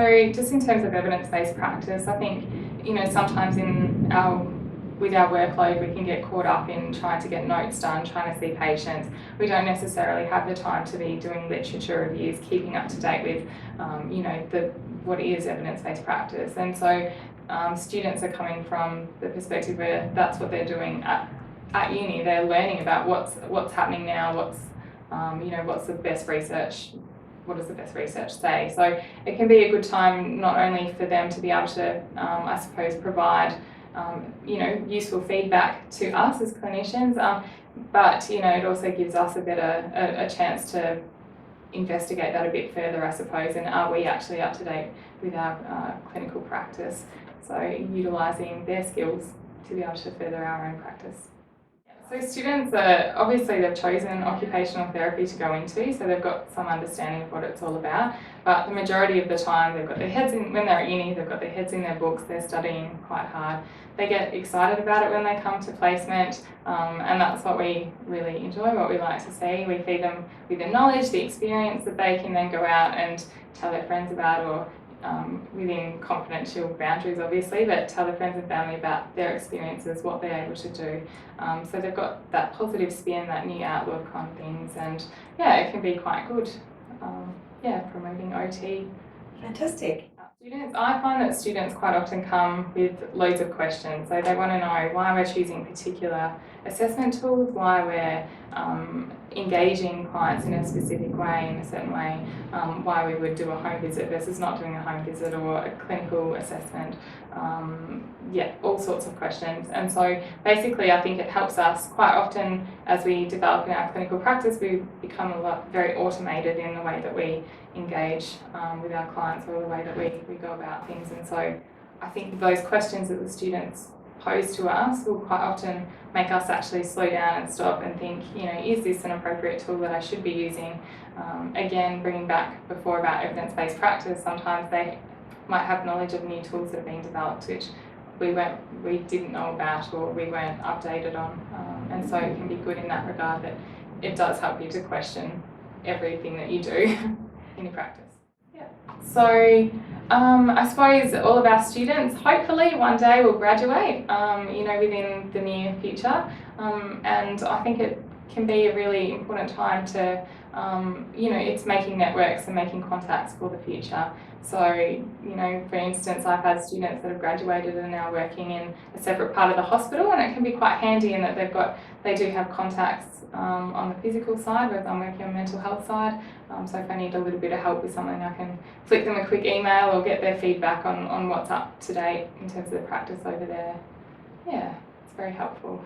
So just in terms of evidence-based practice, I think, sometimes with our workload, we can get caught up in trying to get notes done, trying to see patients. We don't necessarily have the time to be doing literature reviews, keeping up to date with, what is evidence-based practice. And so students are coming from the perspective where that's what they're doing at uni. They're learning about what's happening now, what's the best research. What does the best research say? So it can be a good time not only for them to be able to, I suppose, provide useful feedback to us as clinicians, but it also gives us a chance to investigate that a bit further, I suppose, and are we actually up to date with our clinical practice? So utilising their skills to be able to further our own practice. So students obviously they've chosen occupational therapy to go into, so they've got some understanding of what it's all about, but the majority of the time they've got their heads in, when they're at uni, they've got their heads in their books, they're studying quite hard. They get excited about it when they come to placement, and that's what we really enjoy, what we like to see. We feed them with the knowledge, the experience that they can then go out and tell their friends about, or within confidential boundaries obviously, but tell their friends and family about their experiences, what they're able to do. So they've got that positive spin, that new outlook on things, and yeah, it can be quite good. Promoting OT. Fantastic. Students, I find that students quite often come with loads of questions. So they want to know why we're choosing particular assessment tools, why we're engaging clients in a specific way, in a certain way, why we would do a home visit versus not doing a home visit, or a clinical assessment. All sorts of questions. And so basically I think it helps us quite often as we develop in our clinical practice. We become very automated in the way that we engage with our clients, or the way that we go about things. And so I think those questions that the students pose to us will quite often make us actually slow down and stop and think, is this an appropriate tool that I should be using? Again, bringing back before about evidence-based practice, sometimes they might have knowledge of new tools that are being developed which we didn't know about, or we weren't updated on, and so it can be good in that regard that it does help you to question everything that you do in your practice. So I suppose all of our students hopefully one day will graduate, within the near future, and I think it can be a really important time to, it's making networks and making contacts for the future. So, for instance, I've had students that have graduated and are now working in a separate part of the hospital, and it can be quite handy in that they do have contacts on the physical side, whereas I'm working on the mental health side. So if I need a little bit of help with something, I can flick them a quick email or get their feedback on what's up to date in terms of the practice over there. Yeah, it's very helpful.